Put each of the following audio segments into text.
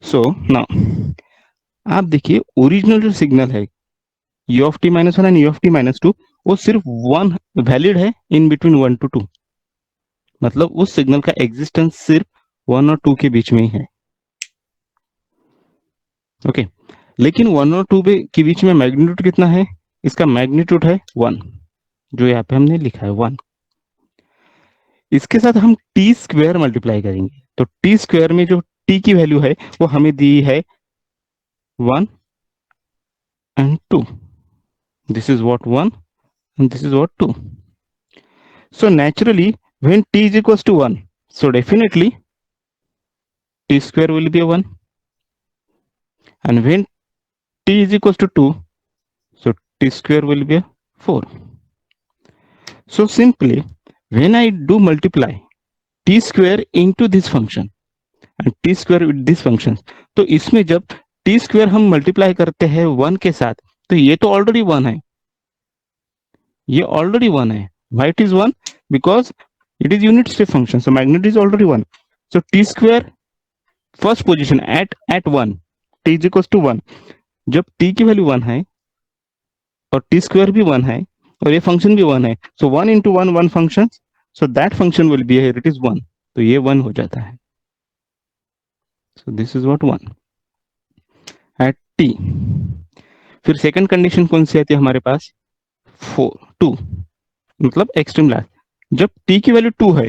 So now आप देखिए original जो सिग्नल है u of t minus one and u of t minus two, वो सिर्फ वन वैलिड है in between one to two, मतलब उस सिग्नल का एग्जिस्टेंस सिर्फ वन और टू के बीच में ही है। ओके, लेकिन वन और टू के बीच में मैग्नीट्यूड कितना है? इसका मैग्नीट्यूड है वन, जो यहाँ पे हमने लिखा है वन। इसके साथ हम टी स्क्वायर मल्टीप्लाई करेंगे, तो टी स्क्वायर में जो टी की वैल्यू है वो हमें दी है one and two. This is what one and this is what 2. So naturally, when t is equals to 1, so definitely t square will be a 1. And when t is equals to 2, so t square will be a 4. So simply, when I do multiply t square into this function and t square with this function, तो इसमें जब t square हम multiply करते हैं 1 के साथ, तो ये तो ऑलरेडी 1 है, ये ऑलरेडी 1 है। Why it is 1? Because it is unit step function, so magnitude is already 1. So t square first position at one, t is equal to one, जब टी की वैल्यू वन है और टी स्क्वायर भी one है और ये function भी one है, so one into one one function, so that function will be here, it is one, तो ये वन हो जाता है। So this is what one at T. फिर सेकंड कंडीशन कौन सी आती है हमारे पास? फोर टू, मतलब एक्सट्रीम लास्ट, जब टी की वैल्यू टू है,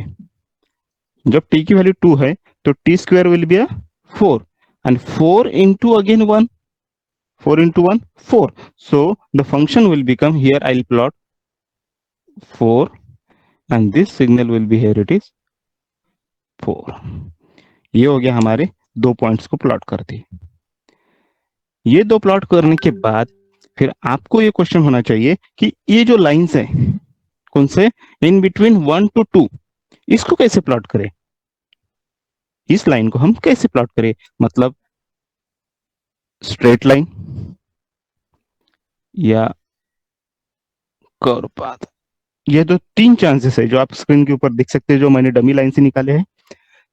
जब टी की वैल्यू टू है तो T square will be a four, and 4 into again 1, 4 into 1 4, so the function will become, here I'll plot 4 and this signal will be, here it is 4. ये हो गया हमारे दो पॉइंट्स को प्लॉट कर दिए। ये दो प्लॉट करने के बाद फिर आपको ये क्वेश्चन होना चाहिए कि ये जो लाइंस है कौन से, इन बिटवीन 1 to 2, इसको कैसे प्लॉट करें, इस लाइन को हम कैसे प्लॉट करें, मतलब स्ट्रेट लाइन या कर्व पाथ। ये तो तीन चांसेस है जो आप स्क्रीन के ऊपर देख सकते हैं, जो मैंने डमी लाइन से निकाले हैं।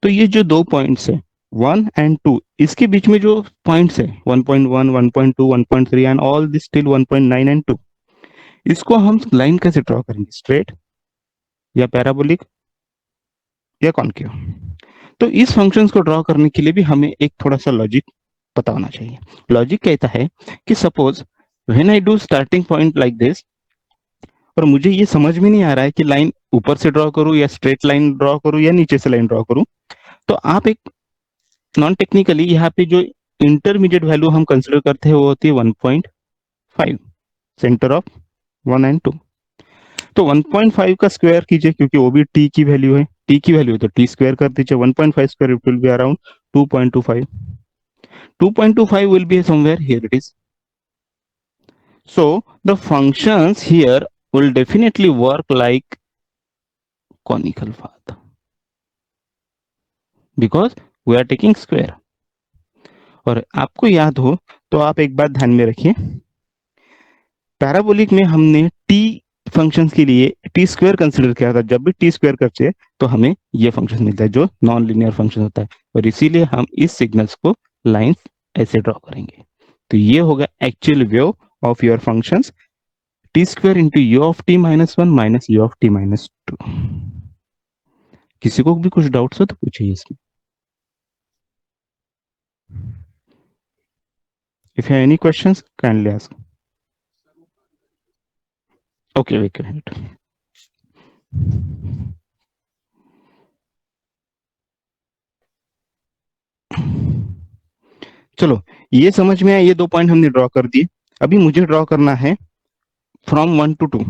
तो ये जो दो पॉइंट्स है 1 एंड 2, इसके बीच में जो पॉइंट्स है 1.1, 1.2, 1.3 and all this till 1.9 and 2, इसको हम लाइन कैसे ड्रॉ करेंगे, स्ट्रेट या पैराबोलिक या कॉन्केव। तो इस फंक्शंस को ड्रॉ करने के लिए भी हमें एक थोड़ा सा लॉजिक पता होना चाहिए। लॉजिक कहता है कि suppose when I do starting point like this, और मुझे ये समझ में नहीं आ रहा है कि लाइन ऊपर से ड्रॉ करूं या स्ट्रेट लाइन ड्रॉ करूं या नीचे से लाइन ड्रॉ करूं, तो आप एक नॉन टेक्निकली यहाँ पे जो इंटरमीडिएट वैल्यू हम कंसिडर करते हैं वो होती है 1.5, सेंटर ऑफ 1 एंड 2। तो 1.5 का स्क्वायर कीजिए, क्योंकि वो भी टी की वैल्यू है, टी की वैल्यू है तो टी स्क्वायर कर दीजिए, 1.5 square it will be around 2.25, 2.25 will be somewhere here it is. So the functions here will definitely work like conical path because we are taking square. और आपको याद हो तो आप एक बात ध्यान में रखिए, पैराबोलिक में हमने टी फंक्शंस के लिए टी स्क्वायर कंसिडर किया था, जब भी टी स्क्वायर करते हैं तो हमें ये फंक्शन मिलता है जो नॉन लिनियर फंक्शन होता है, और इसीलिए हम इस सिग्नल्स को लाइंस ऐसे ड्रॉ करेंगे। तो ये होगा actual view of your functions, T square into you of t minus one minus you of t minus to. किसी को भी कुछ डाउट्स हो तो पूछिए इसमें। If you have any questions, kindly ask. Okay, wait a minute. चलो, ये समझ में आया, ये दो पॉइंट हमने ड्रॉ कर दिए। अभी मुझे ड्रॉ करना है फ्रॉम 1 to 2।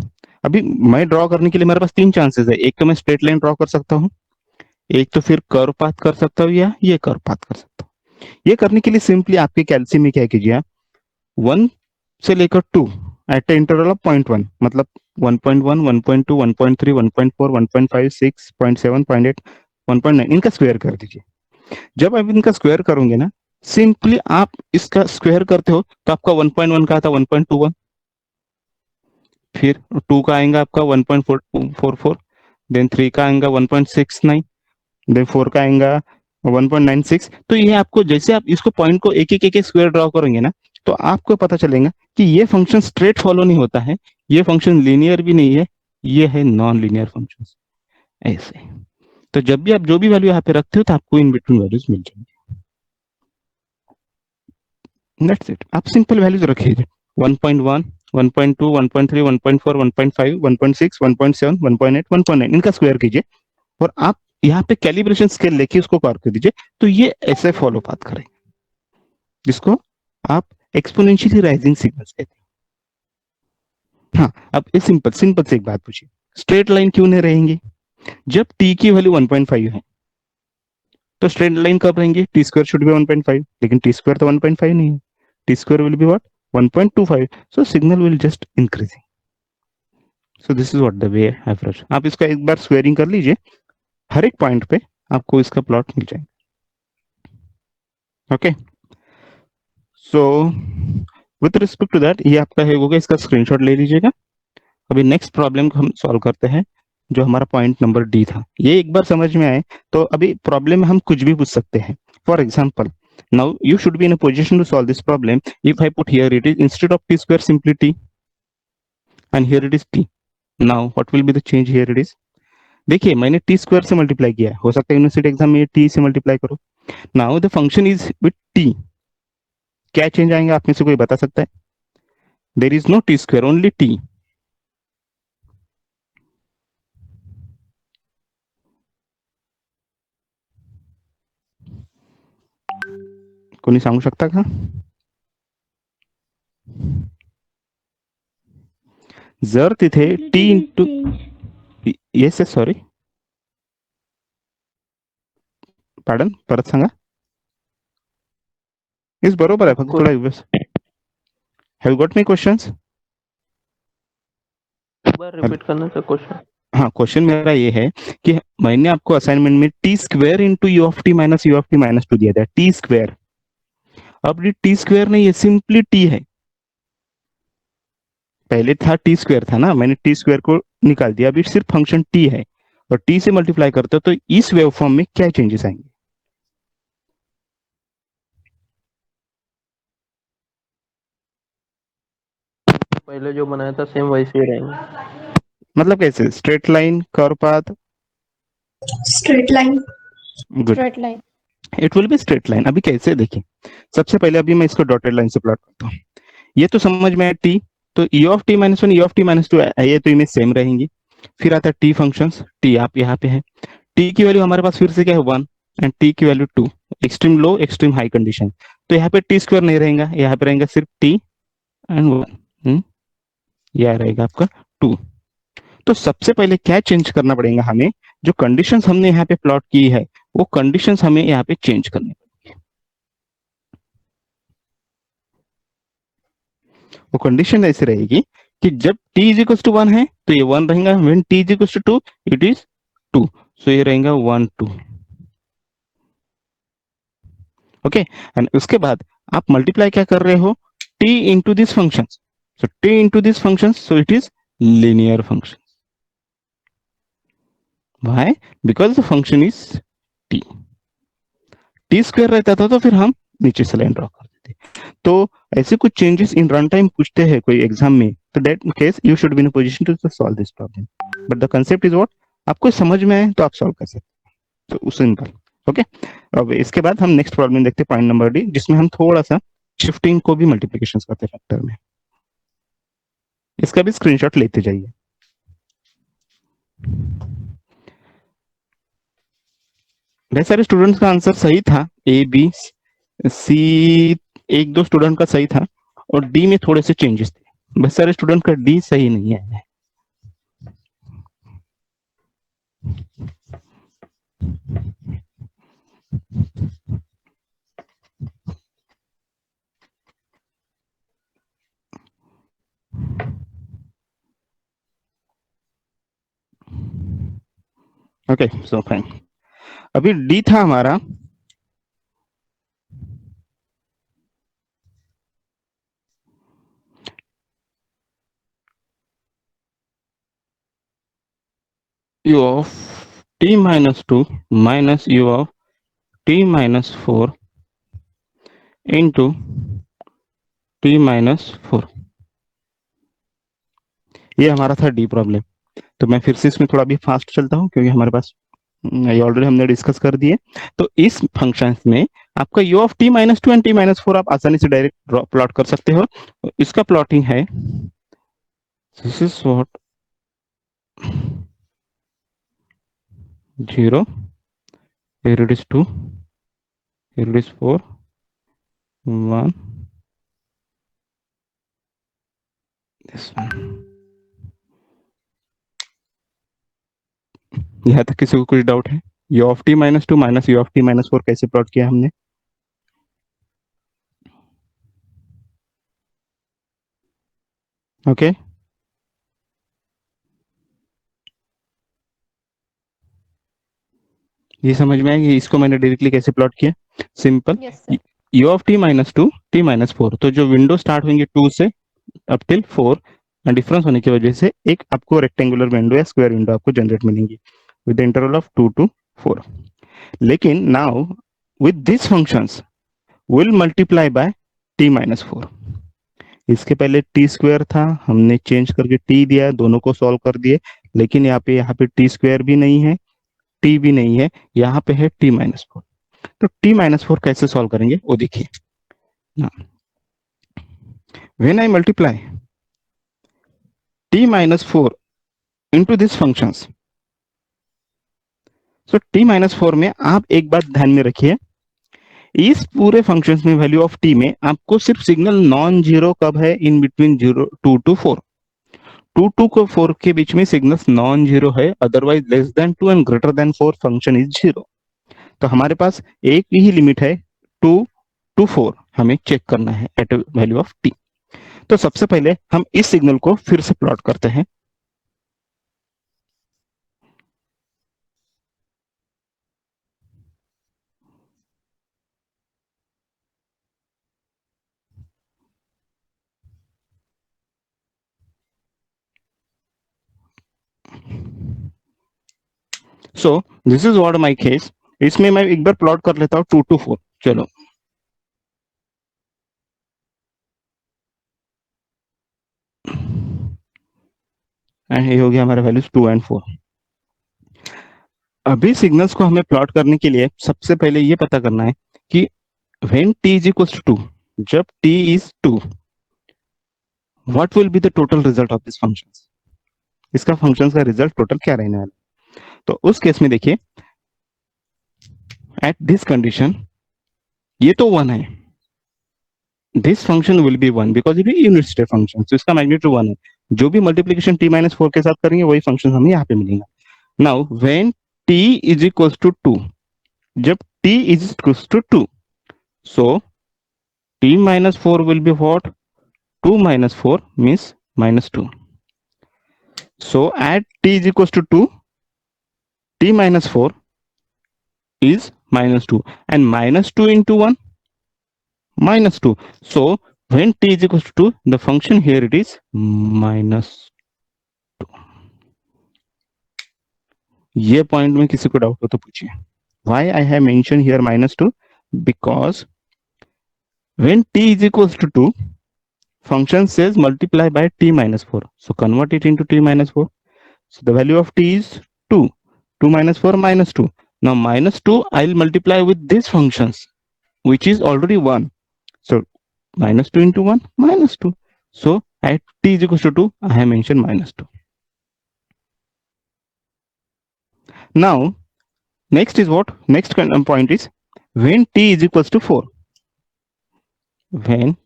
अभी मैं ड्रॉ करने के लिए मेरे पास तीन चांसेस है, एक तो मैं स्ट्रेट लाइन ड्रॉ कर सकता हूँ, एक तो फिर कर्व पाथ कर सकता हूँ, या ये कर्व पाथ कर सकता हूँ। ये करने के लिए सिंपली आपके कैलसी में क्या कीजिए, 1 से लेकर 2 एट द इंटरवल ऑफ 0.1, मतलब 1.1, 1.2, 1.3, 1.4, 1.5, 6, 0.7, 0.8, 1.9, इनका स्क्वायर कर दीजिए। जब आप इनका स्क्वायर करोगे ना, सिंपली आप इसका स्क्वायर करते हो तो आपका 1.1 का आता 1.21, फिर 2 का आएगा आपका 1.44, देन 3 का आएगा 1.69, देन 4 का आएगा 1.96। तो ये आपको जैसे आप इसको पॉइंट को एक एक स्क्वायर ड्रॉ करेंगे ना, तो आपको पता चलेगा कि ये फंक्शन स्ट्रेट फॉलो नहीं होता है, ये फंक्शन लीनियर भी नहीं है, ये है नॉन लीनियर फंक्शन। ऐसे तो जब भी आप जो भी वैल्यू यहाँ पे रखते हो तो आपको इन बिटवीन वैल्यूज मिल जाएंगे। That's it. आप सिंपल वैल्यूज रखिए 1.1, 1.2, 1.3, 1.4, 1.5, 1.6, 1.7, 1.8, 1.9 इनका स्क्वायर कीजिए और आप यहाँ पे कैलिब्रेशन स्केल लेके उसको कॉल कर दीजिए, तो ये ऐसे फॉलो पाथ करें, जिसको आप एक्सपोनेंशियली राइजिंग सिग्नल्स कहते हैं। हाँ, अब इस सिंपल सिंपल से एक बात पूछिए, स्ट्रेट लाइन क्यों नहीं रहेंगी? जब टी की वैल्यू 1.5 है तो स्ट्रेट लाइन कब रहेंगे? टी स्क्वायर शुड बी 1.5, लेकिन टी स्क्वायर तो 1.5 नहीं है, T square will be what? 1.25, so signal will just increasing. So this is what the way average। आप इसका एक बार स्क्वेयरिंग कर लीजिए, हर एक पॉइंट पे आपको इसका प्लॉट मिल जाएगा। Okay, so with respect to that ये आपका है होगा, इसका स्क्रीनशॉट ले लीजिएगा। अभी नेक्स्ट प्रॉब्लम को हम सॉल्व करते हैं, जो हमारा पॉइंट नंबर डी था। ये एक बार समझ में आए तो अभी प्रॉब्लम में हम कुछ भी पूछ सकते हैं। For example, now you should be in a position to solve this problem if I put here it is instead of t square simply t and here it is t। now what will be the change? here it is, देखिए मैंने T square से multiply किया है, हो सकता है university exam में t से मल्टीप्लाई करो। Now the function is with t, क्या चेंज आएंगे आप में से कोई बता सकता है? There is no t square, only t. कोणी सांगू शकता का? जर तिथे t into, yes yes sorry, pardon परत सांगा। इस बरोबर आहे, फक्त थोडा हैव गॉट मी क्वेश्चंस? बार रिपीट करना था क्वेश्चन। हाँ, क्वेश्चन मेरा ये है कि मैंने आपको असाइनमेंट में T square into you of t minus to दिया था, टी स्क्वायर। अब ये टी स्क्वायर नहीं है, सिंपली टी है। पहले था टी स्क्वायर था ना, मैंने टी स्क्वायर को निकाल दिया, अभी सिर्फ फंक्शन टी है और टी से मल्टीप्लाई करते हो तो इस वेव फॉर्म में क्या चेंजेस आएंगे? पहले जो बनाया था सेम वैसे ही रहेंगे। मतलब कैसे? Straight line, curve path? Straight line. Good, straight line. It will be straight line. अभी कैसे देखिए, सबसे पहले अभी मैं इसको डॉटेड लाइन से प्लॉट करता हूँ। ये तो समझ में आया टी, तो ई of t minus one, E of t minus to, ये तो इमेज सेम रहेंगी। फिर आता है टी फंक्शन, टी आप यहाँ पे है, टी की वैल्यू हमारे पास फिर से क्या है? 1, एंड टी की value 2, extreme low extreme high condition. तो यहाँ पे टी स्क्वायर नहीं रहेगा, यहाँ पे रहेगा सिर्फ टी एंड 1, यह रहेगा आपका 2। तो सबसे पहले क्या चेंज करना पड़ेगा हमें? जो कंडीशंस हमने यहाँ पे प्लॉट की है वो कंडीशंस हमें यहाँ पे चेंज करनी पड़ेगी। वो कंडीशन ऐसे रहेगी कि जब t इज इक्वल टू 1 है तो ये 1 रहेगा, when t is equal to 2 it is 2, so ये रहेगा 1 2। ओके, एंड उसके बाद आप मल्टीप्लाई क्या कर रहे हो? t into this function, so t into this function, so it is linear function. Why? Because the function is t। T square रहता था तो फिर हम नीचे से लाइन ड्रॉ कर देते। तो ऐसे कुछ चेंजेस इन रन टाइम पूछते हैं कोई एग्जाम में, तो that case you should be in position to solve this problem, but the concept is what, आपको समझ में आए तो आप सॉल्व कर सकते हैं। तो सिंपल। ओके, अब इसके बाद हम नेक्स्ट प्रॉब्लम देखते हैं, पॉइंट नंबर डी, जिसमें हम थोड़ा सा शिफ्टिंग को भी मल्टीप्लीकेशन करते हैं फैक्टर में। इसका भी स्क्रीनशॉट लेते जाइए। बहुत सारे स्टूडेंट्स का आंसर सही था, ए बी सी, एक दो स्टूडेंट का सही था, और डी में थोड़े से चेंजेस थे। बहुत सारे स्टूडेंट का डी सही नहीं है। Okay, so fine. अभी डी था हमारा u of t minus two minus u of t minus 4 into t minus 4। ये हमारा था डी प्रॉब्लम। तो मैं फिर से इसमें थोड़ा भी फास्ट चलता हूँ क्योंकि हमारे पास ये ऑलरेडी हमने डिस्कस कर दिए। तो इस फंक्शन में आपका u of t minus two and t minus 4 आप आसानी से डायरेक्ट प्लॉट कर सकते हो। इसका प्लॉटिंग है this is what 0, here it is 2, here it is 4, 1, this one। यहाँ तक किसी को कुछ डाउट है? u of t minus two minus u of t minus 4 कैसे प्लॉट किया हमने? ओके ये समझ में आएगी? इसको मैंने डायरेक्टली कैसे प्लॉट किया? Simple, Yes, sir. u of t minus two t minus 4, तो जो विंडो स्टार्ट होंगे 2 से अप टिल 4 डिफरेंस होने की वजह से एक आपको रेक्टेंगुलर विंडो या स्क्वायर विंडो आपको जनरेट मिलेंगी with the interval of 2 to 4। लेकिन now with this functions will multiply by t minus 4। इसके पहले टी स्क्वायर था, हमने चेंज करके टी दिया, दोनों को सॉल्व कर दिए। लेकिन यहाँ पे टी स्क्वायर भी नहीं है, टी भी नहीं है, यहाँ पे है टी माइनस 4। तो टी माइनस 4 कैसे सॉल्व करेंगे वो देखिए ना। When I multiply t minus 4 into this functions, so t minus 4 में आप एक बात ध्यान में रखिए, इस पूरे फंक्शंस में वैल्यू ऑफ t में आपको सिर्फ सिग्नल नॉन जीरो कब है? In between 0 2 to 4। 2 को 4 के बीच में सिग्नल्स नॉन जीरो है, otherwise less than 2 and greater than 4 function is zero. तो हमारे पास एक ही लिमिट है 2 to 4, हमें चेक करना है एट वैल्यू ऑफ t। तो सबसे पहले हम इस सिग्नल को फिर से प्लॉट करते हैं। So this is what my case. इसमें मैं एक बार प्लॉट कर लेता हूँ 2 to 4। चलो ये हो गया हमारा वैल्यूज 2 and 4। अभी सिग्नल्स को हमें प्लॉट करने के लिए सबसे पहले ये पता करना है कि when t is equals to 2, जब t is 2, what will be the total result of this function? इसका फंक्शन का रिजल्ट टोटल क्या रहने वाला? तो उस केस में देखिए एट दिस कंडीशन ये तो 1 है, this function will be 1 because ये यूनिट स्टेप फंक्शन, तो इसका मैग्नीट्यूड 1 है। जो भी मल्टीप्लिकेशन t माइनस 4 के साथ करेंगे वही फंक्शन हमें यहाँ पे मिलेगा। Now when t is equals to 2, जब t is equals to 2, so t minus 4 will be what? 2 minus 4 means minus 2. So at t is equals to 2, t minus 4 is minus 2, and minus 2 into 1 minus 2. So when t is equals to 2, the function here it is minus 2. ये point में किसी को doubt हो तो पूछिए। Why I have mentioned here minus 2? Because when t is equals to 2, function says multiply by t minus 4. So convert it into t minus 4. So the value of t is 2. 2 minus 4 minus 2. Now minus 2 I'll multiply with these functions which is already 1. So minus 2 into 1 minus 2. So at t is equals to 2 I have mentioned minus 2. Now next is what? Next point is when t is equals to 4. When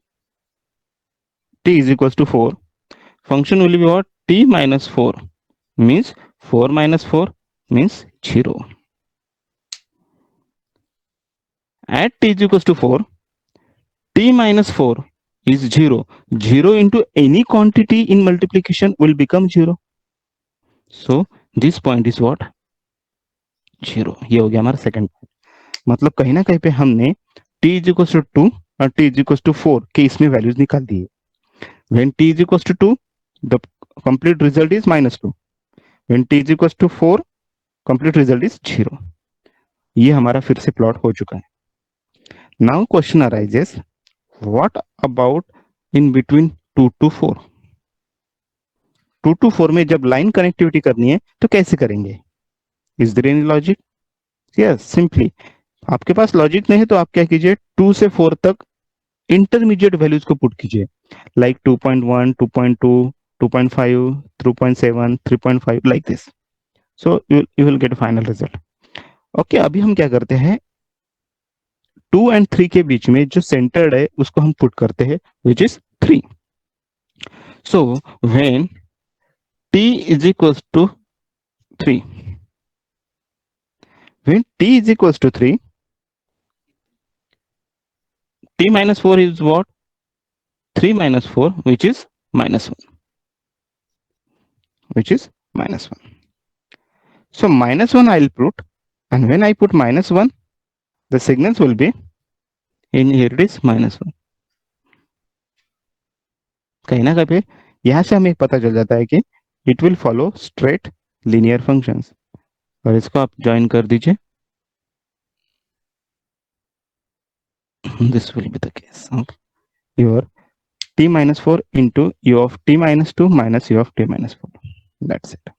t is equals to 4, function will be what? T minus 4 means 4 minus 4 means 0. At t is equals to 4, t minus 4 is 0. 0 into any quantity in multiplication will become 0. So this point is what? 0. ये हो गया हमारा second point. मतलब कहीं ना कहीं पे हमने t is equals to 2 और t is equals to 4 के इसमें वैल्यूज निकाल दिए। When t is equals to 2, the complete result is minus 2. When t is equals to 4, complete result is 0. ये हमारा फिर से प्लॉट हो चुका है. Now question arises, what about in between 2 to 4? 2 to 4 में जब लाइन कनेक्टिविटी करनी है तो कैसे करेंगे? Is there any logic? Yes, simply आपके पास लॉजिक नहीं है तो आप क्या कीजिए, 2 से 4 तक इंटरमीडिएट वैल्यूज को पुट कीजिए, like 2.1, 2.2, 2.5, 3.7, 3.5, like this. So you will get final result. Okay, अभी हम क्या करते हैं, 2 and 3 के बीच में जो सेंटर्ड है उसको हम पुट करते हैं, which is 3. So when t is equals to 3, when t is equals to 3, t minus 4 is what? 3 minus 4, which is minus 1, which is minus 1. So minus 1 I'll put, and when I put minus 1, the signals will be in here, it is minus 1. कहीं ना कहीं यहां से हमें पता चल जाता है कि it will follow straight linear functions. और इसको आप ज्वाइन कर दीजिए. This will be the case of your t minus 4 into u of t minus 2 minus u of t minus 4. That's it.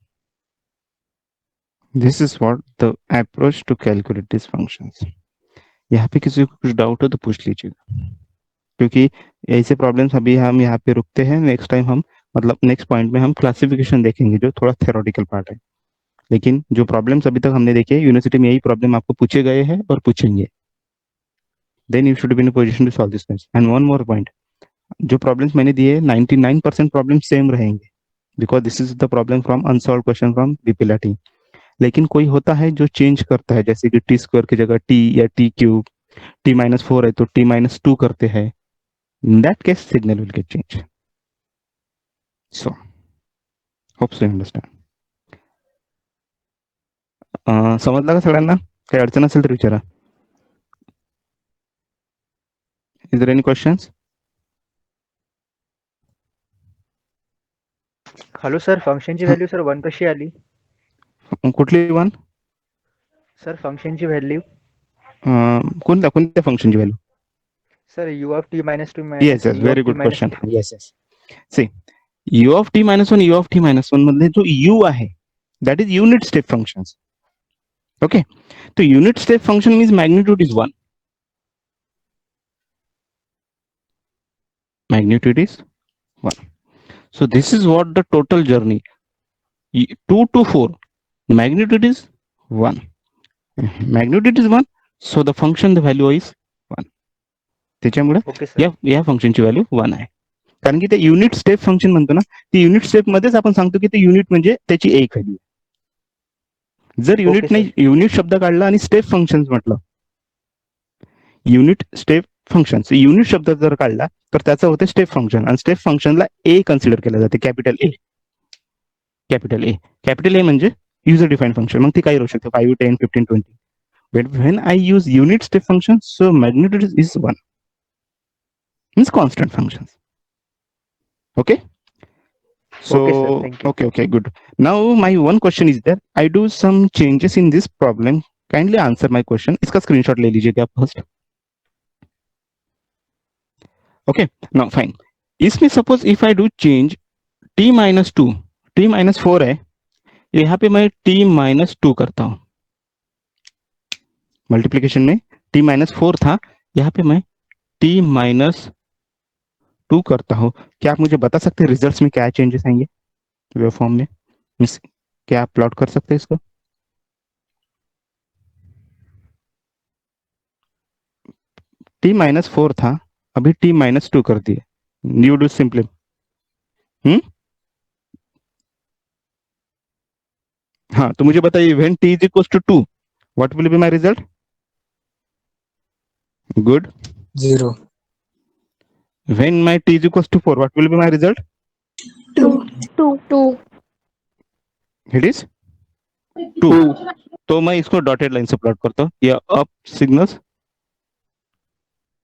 This is what the approach to calculate these functions. यहाँ पे किसी को कुछ doubt हो तो पूछ लीजिएगा, क्योंकि ऐसे प्रॉब्लम्स अभी हम यहाँ पे रुकते हैं. नेक्स्ट टाइम हम मतलब नेक्स्ट पॉइंट में हम क्लासिफिकेशन देखेंगे जो थोड़ा थ्योरेटिकल पार्ट है. लेकिन जो प्रॉब्लम्स अभी तक हमने देखे, यूनिवर्सिटी में यही प्रॉब्लम आपको पूछे गए हैं और पूछेंगे. Then you should be in position to solve this things. And one more point, जो प्रॉब्लम्स मैंने दिए 99% प्रॉब्लम सेम रहेंगे, because this is the problem from unsolved question from BPLR T. लेकिन कोई होता है जो चेंज करता है, जैसे कि टी स्क्वायर की जगह टी या टी क्यूब, टी माइनस 4 है तो टी माइनस 2 करते हैं. In that case signal will get change. So hope so understand. समजलं का सगळ्यांना? काही अडचण असेल तर विचारा. Is there any questions? Hello sir, फंक्शनची व्हॅल्यू सर 1 कशी आली? कुठली वन? सर फंक्शनची व्हॅल्यू कोणत्या फंक्शनची value? Sir u of t minus 2 yes yes, u very of t good minus question. 3. Yes yes. See, u of t minus 1, u of t minus 1 मधले जो u आहे that is unit step functions. Okay, so unit step function means magnitude is 1. Magnitude is 1. So this is what the total journey 2 to 4, magnitude is 1. Magnitude is 1, so the function the value is 1. त्याच्यामुळे okay sir. या फंक्शनची value 1 आहे. कारण की ते unit step function म्हणतो ना, ते युनिट स्टेप मध्येच आपण सांगतो की ते युनिट म्हणजे त्याची एक व्हॅल्यू. जर युनिट Okay, नाही, युनिट शब्द काढला आणि स्टेप फंक्शन म्हटलं, युनिट स्टेप फंक्शन, युनिट शब्द जर काढला तर त्याचं होते स्टेप फंक्शन, आणि स्टेप फंक्शनला ए कन्सिडर केलं जाते, कॅपिटल ए. कॅपिटल ए, कॅपिटल ए म्हणजे युजर डिफाईन फंक्शन. मग ती काही राहू शकते 5, 10, 15, 20. But when I use unit step function, so magnitude is 1, means constant function. Okay. So, Okay, sir. Thank you. okay, good. Now my one question is there. I do some changes in this problem. Kindly answer my question. इसका screenshot ले लीजिएगा आप first. Okay. Now fine. इसमें suppose if I do change t minus 2, t minus 4 है, यहाँ पे मैं t minus 2 करता हूँ. मल्टीप्लीकेशन में t minus 4 था, यहाँ पे मैं t minus 2 करता हूँ. क्या आप मुझे बता सकते हैं रिजल्ट्स में क्या चेंजेस आएंगे वेव फॉर्म में? मीन्स क्या आप प्लॉट कर सकते हैं इसको? t माइनस 4 था, अभी t माइनस 2 कर दिए. यू डू सिंपली हाँ, तो मुझे बताइए when t is equal to 2, what will be my result? Good. 0. When my t is equal to 4, what will be my result? 2. It is 2. तो मैं इसको डॉटेड लाइन से प्लॉट करता हूँ, या up signals.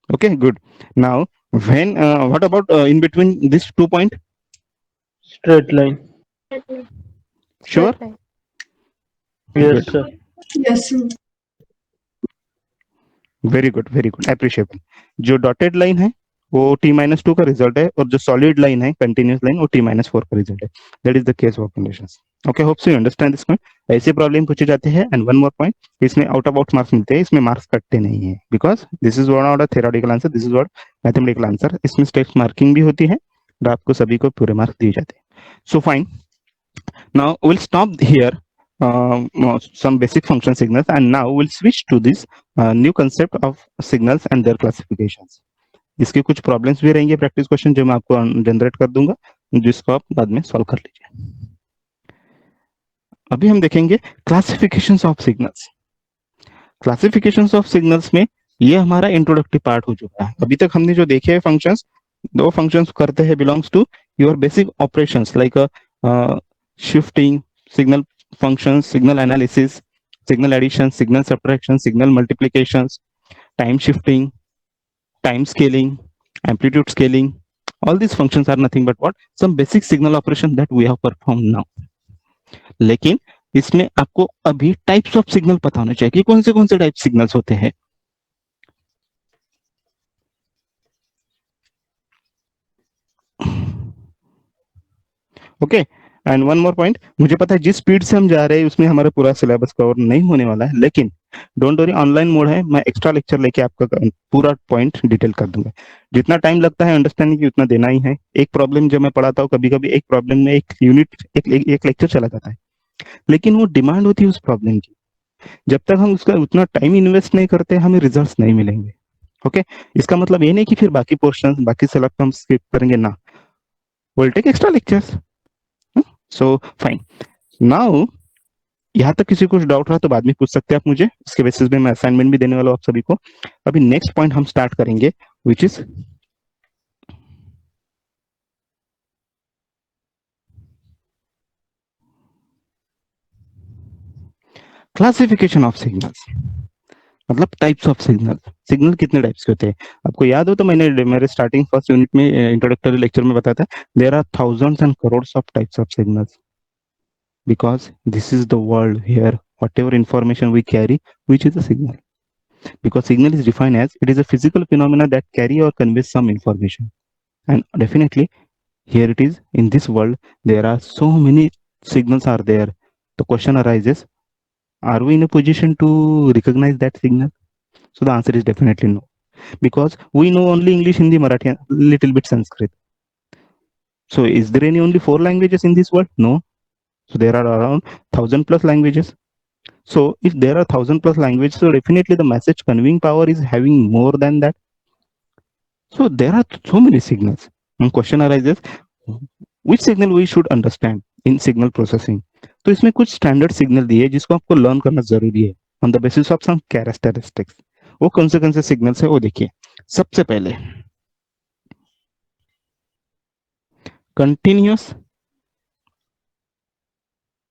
Okay, good. Now when what about in between this 2 point? Straight line. Sure? Yes, sir. Yes, sir. Very good appreciable. जो dotted line है वो t-2 का रिजल्ट है, और जो सॉलिड लाइन है कंटिन्यूस लाइन वो t-4 का रिजल्ट है। That is the case of conditions. Okay, hope so you understand this point. ऐसे प्रॉब्लम पूछे जाते हैं। एंड वन मोर पॉइंट, इसमें आउट ऑफ बॉक्स मार्क्स मिलते हैं, इसमें मार्क्स कटते नहीं है, because this is not a theoretical answer, this is what mathematical answer. इसमें स्टेप मार्किंग भी होती है और आपको सभी को पूरे मार्क्स दिए जाते हैं। So fine, now we'll stop here some basic function signals, and now we'll switch to this new concept of signals and their classifications. इसके कुछ प्रॉब्लम्स भी रहेंगे, प्रैक्टिस क्वेश्चन जो मैं आपको जनरेट कर दूंगा, जिसको आप बाद में सॉल्व कर लीजिए। अभी हम देखेंगे classifications of signals. Classifications of signals में ये हमारा इंट्रोडक्टिव पार्ट हो चुका है। अभी तक हमने जो देखे हैं फंक्शंस, दो फंक्शंस करते हैं belongs to your basic operations like shifting, signal functions, signal analysis, signal addition, signal subtraction, signal multiplications, time shifting, time scaling, amplitude scaling. All these functions are nothing but what? Some basic signal operation that we have performed now. लेकिन इसमें आपको अभी types of signal पता होना चाहिए कि कौन से टाइप सिग्नल्स होते हैं। Okay, and one more point, मुझे पता है जिस स्पीड से हम जा रहे हैं उसमें हमारा पूरा सिलेबस कवर नहीं होने वाला है, लेकिन डोंट वरी, ऑनलाइन मोड है, मैं एक्स्ट्रा लेक्चर लेके आपका पूरा पॉइंट डिटेल कर दूंगा। जितना टाइम लगता है अंडरस्टैंडिंग की उतना देना ही है। एक प्रॉब्लम जब मैं पढ़ाता हूँ, कभी कभी एक प्रॉब्लम में एक यूनिट एक लेक्चर चला जाता है, लेकिन वो डिमांड होती है उस प्रॉब्लम की। जब तक हम उसका उतना टाइम इन्वेस्ट नहीं करते हमें रिजल्ट नहीं मिलेंगे। ओके, इसका मतलब ये नहीं कि फिर बाकी पोर्शन बाकी सिलेक्ट हम स्किप करेंगे ना, will take extra lectures. So fine, now यहाँ तक किसी को डाउट रहा तो बाद में पूछ सकते हैं आप मुझे, इसके बेसिस पे मैं असाइनमेंट भी देने वाला हूँ आप सभी को। अभी नेक्स्ट पॉइंट हम स्टार्ट करेंगे, which is classification of signals, मतलब टाइप्स ऑफ सिग्नल। सिग्नल कितने टाइप्स के होते हैं आपको याद हो तो मैंने मेरे स्टार्टिंग फर्स्ट यूनिट में इंट्रोडक्टरी लेक्चर में बताया था, there are thousands and crores of types of signals, because this is the world here whatever information we carry, which is a signal, because signal is defined as it is a physical phenomena that carry or conveys some information, and definitely here it is in this world there are so many signals are there. The question arises, are we in a position to recognize that signal? So the answer is definitely no, because we know only English, Hindi, Marathi, and little bit Sanskrit. So is there any only 4 languages in this world? No. So there are around 1000 plus languages. So if there are 1000 plus languages, so definitely the message conveying power is having more than that. So there are so many signals. And question arises, which signal we should understand in signal processing? तो इसमें कुछ standard signal दिए जिसको आपको learn करना जरूरी है on the basis of some characteristics. वो कौन से सिग्नल्स है वो देखिए। सबसे पहले कंटिन्यूअस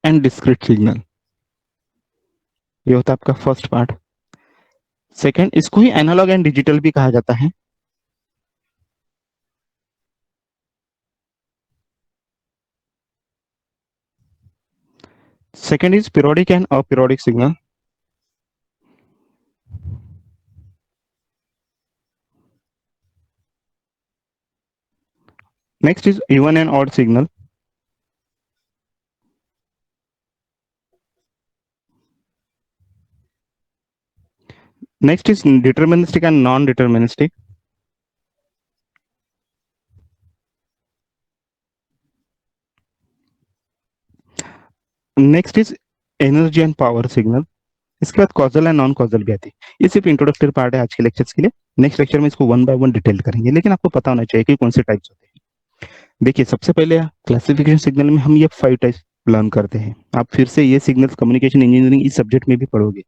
एंड डिस्क्रीट सिग्नल, ये होता है आपका फर्स्ट पार्ट। सेकंड, इसको ही एनालॉग एंड डिजिटल भी कहा जाता है। Second is periodic and aperiodic signal. Next is even and odd signal. Next is deterministic and non-deterministic. Next is energy and power signal. इसके बाद कॉजल एंड नॉन कॉजल भी आती है। ये सिर्फ इंट्रोडक्टरी पार्ट है आज के लेक्चर्स के लिए। नेक्स्ट लेक्चर में इसको वन बाय वन डिटेल करेंगे, लेकिन आपको पता होना चाहिए कि कौन से टाइप्स होते हैं। देखिए, सबसे पहले क्लासिफिकेशन सिग्नल में हम ये 5 टाइप्स लर्न करते हैं। आप फिर से ये सिग्नल्स कम्युनिकेशन इंजीनियरिंग इस सब्जेक्ट में भी पढ़ोगे।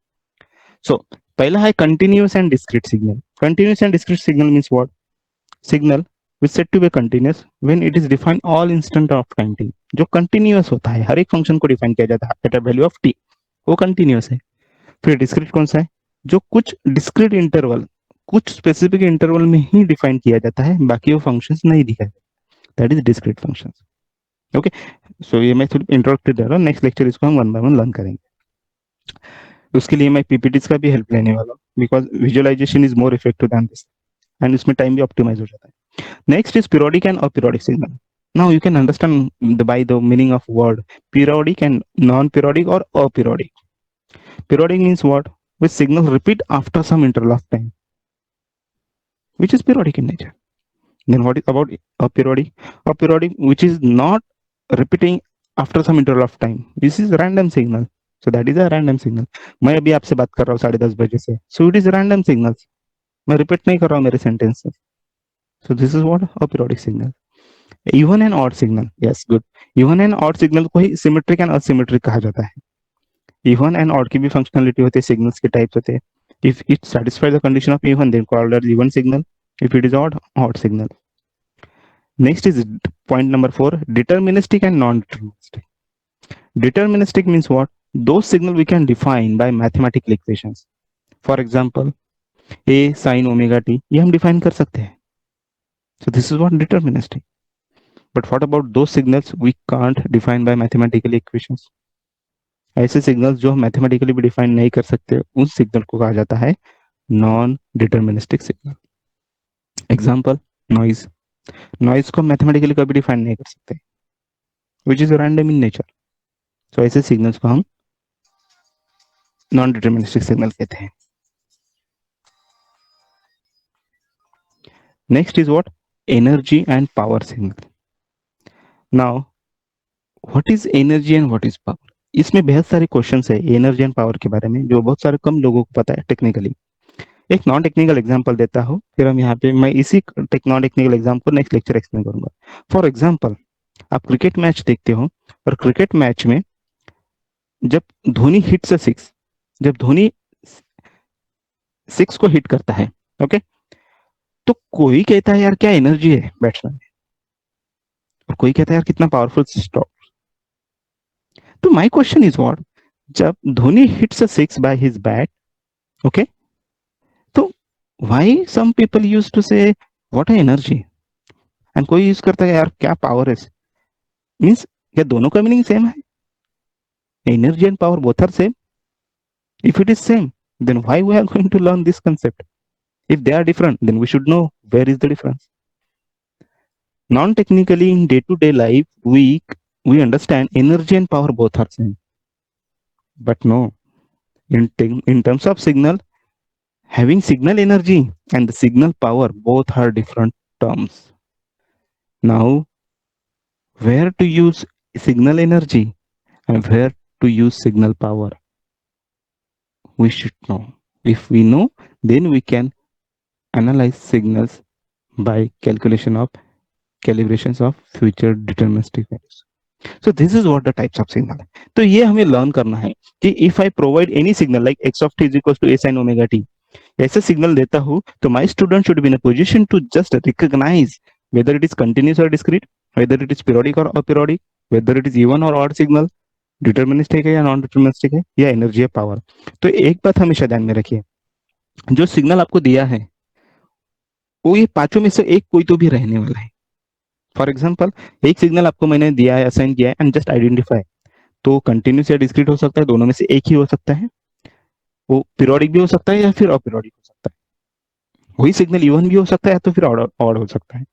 सो पहला है continuous and discrete signal. Continuous and discrete signal means what? Signal which said to be continuous when it is defined all instant of time t। जो कंटिन्यूअस होता है, हर एक फंक्शन को डिफाइन किया जाता है at a value of t, वो continuous है। फिर डिस्क्रीट कौन सा है? जो कुछ डिस्क्रीट इंटरवल, कुछ स्पेसिफिक इंटरवल में ही डिफाइन किया जाता है, बाकी वो फंक्शंस नहीं दिखाए, that is discrete functions. Okay, so ये मैं इंट्रोडक्टरी दे रहा हूँ, नेक्स्ट लेक्चर इसको हम वन बाय वन लर्न करेंगे। उसके लिए मैं पीपीटीज का भी हेल्प लेने वाला हूँ, because visualisation is more effective than this, and उसमें टाइम भी ऑप्टिमाइज हो जाता है. Next is periodic and aperiodic signal. Now you can understand by the meaning of word periodic and non-periodic or aperiodic. Periodic means what? Which signals repeat after some interval of time, which is periodic in nature. Then what is about aperiodic? Aperiodic, which is not repeating after some interval of time. This is random signal. So that is a random signal. मैं अभी आपसे बात कर रहा हूँ 10:30 बजे से. So it is random signals. मैं repeat नहीं कर रहा हूँ मेरे sentences. So this is what aperiodic signal. Even and odd signal. Yes, good. Even and odd signal को ही symmetric and asymmetric कहा जाता है. Even and odd की भी functionality होती है, signals के types होते हैं. If it satisfies the condition of even, then called as even signal. If it is odd, odd signal. Next is point number 4, deterministic and non-deterministic. Deterministic means what? Those signals we can define by mathematical equations. For example, A sin omega t, ये हम define कर सकते हैं. So this is what deterministic. But what about those signals we can't define by mathematical equations? ऐसे signals जो हम mathematically भी define नहीं कर सकते, उस सिग्नल को कहा जाता है non deterministic signal. Example, noise. Noise को मैथमेटिकली कभी डिफाइन नहीं कर सकते, which is random in nature. So ऐसे सिग्नल्स को हम नॉन डिटर्मिनिस्टिक सिग्नल कहते हैं. Next is what? Energy and power signal. Now what is energy and what is power? इसमें बहुत सारे क्वेश्चंस है एनर्जी एंड पावर के बारे में, जो बहुत सारे कम लोगों को पता है टेक्निकली. एक नॉन टेक्निकल एग्जांपल देता हूँ, फिर हम यहाँ पे मैं इसी नॉन टेक्निकल एग्जांपल को नेक्स्ट लेक्चर एक्सप्लेन करूंगा. फॉर एग्जांपल, आप क्रिकेट मैच देखते हो, और क्रिकेट मैच में जब धोनी हिट्स अ सिक्स, जब धोनी सिक्स को हिट करता है, ओके, तो कोई कहता है यार क्या एनर्जी है बैट्समैन में, और कोई कहता है यार कितना पावरफुल स्ट्रोक. तो माय क्वेश्चन इज व्हाट? जब Dhoni hits a six by his bat, okay, तो why some people use to say what है एनर्जी, एंड कोई यूज करता है यार क्या पावर है. मींस क्या दोनों का मीनिंग सेम है? Energy and power both are same. If it is same, then why we are going to learn this concept? If they are different, then we should know where is the difference. Non-technically, in day-to-day life, we understand energy and power both are same. But no, in terms of signal, having signal energy and the signal power both are different terms. Now, where to use signal energy and where to use signal power, we should know. If we know, then we can analyze signals by calibrations of future deterministic values. So this is what the types of signal है. तो ये हमें learn करना है कि if I provide any signal like x of t is equals to a sin omega t, ऐसे signal देता हूँ, तो my student should be in a position to just recognize whether it is continuous or discrete, whether it is periodic or aperiodic, whether it is even or odd signal, deterministic है या non deterministic है, या energy है, power. तो एक बात हमेशा ध्यान में रखिए, जो सिग्नल आपको दिया है वो ये पांचों में से एक कोई तो भी रहने वाला है. फॉर एग्जाम्पल, एक सिग्नल आपको मैंने दिया है, असाइन किया है, एंड जस्ट आइडेंटिफाई, तो कंटिन्यूस या डिस्क्रीट हो सकता है, दोनों में से एक ही हो सकता है. वो पीरियोडिक भी हो सकता है या फिर अपीरियोडिक हो सकता है. वही सिग्नल इवन भी हो सकता है या तो फिर ऑड हो सकता है,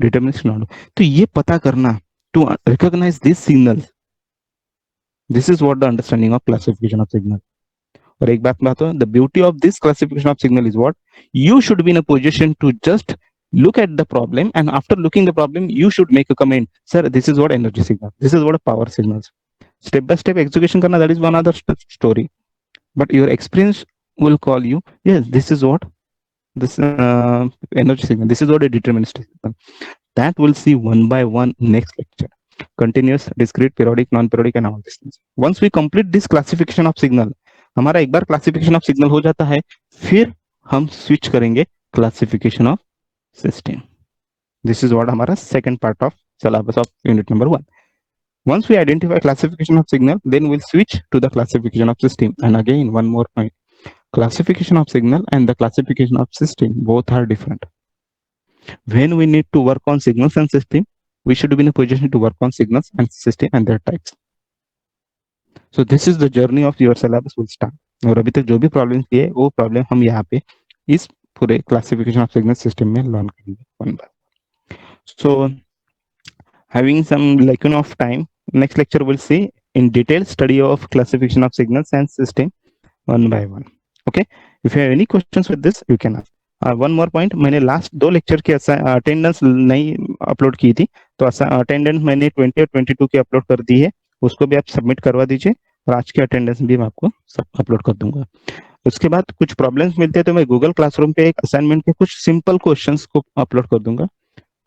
डिटर्मिनिस्टिक नॉन. तो ये पता करना, to recognise this signal, this is what the understanding of classification of signal. और एक बात बताओ, the beauty of this classification of signal is what? You should be in a position to just look at the problem, and after looking the problem you should make a comment, sir this is what energy signal, this is what power signals. Step by step execution karna, that is one other story, but your experience will call you, yes, this is what this energy signal, this is what a deterministic signal. That we'll see one by one next lecture. Continuous, discrete, periodic, non-periodic and all these things. Once we complete this classification of signal, हमारा एक बार classification of signal हो जाता है, फिर हम switch करेंगे classification of system. This is what हमारा second part of syllabus of unit number 1. Once we identify classification of signal, then we'll switch to the classification of system. And again, one more point, classification of signal and the classification of system both are different. When we need to work on signals and system, we should be in a position to work on signals and system and their types. So this is the journey of your syllabus will start. और अभी तक जो भी problem थी है वो problem हम यहाँ पे इस पूरे क्लासिफिकेशन ऑफ सिग्नल सिस्टम में लर्न करेंगे one by. So having some lacking of time, next lecture we'll see in detail study of classification of signals and system one by one. Okay, if you have any questions with this you can ask. One more point, मैंने last 2 lecture की attendance नहीं upload की थी, तो attendance मैंने 20 और 22 की upload कर दी है, उसको भी आप सबमिट करवा दीजिए और आज की अटेंडेंस भी मैं आपको सब अपलोड कर दूंगा। उसके बाद कुछ प्रॉब्लम्स मिलते हैं तो मैं गूगल क्लासरूम पे एक असाइनमेंट के कुछ सिंपल क्वेश्चंस को अपलोड कर दूंगा,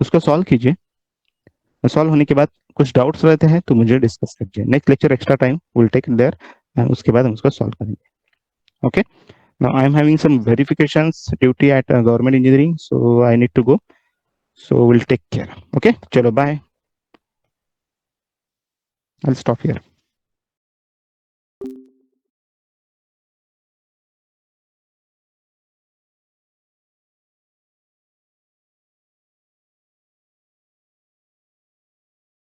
उसको सॉल्व कीजिए। सॉल्व होने के बाद कुछ डाउट्स रहते हैं तो मुझे डिस्कस कीजिए। Next lecture extra time will take there and उसके बाद हम उसको सॉल्व करेंगे। Okay, now I am having some verifications duty at government engineering, so I need to go, so will take care. Okay, चलो bye, I will stop here.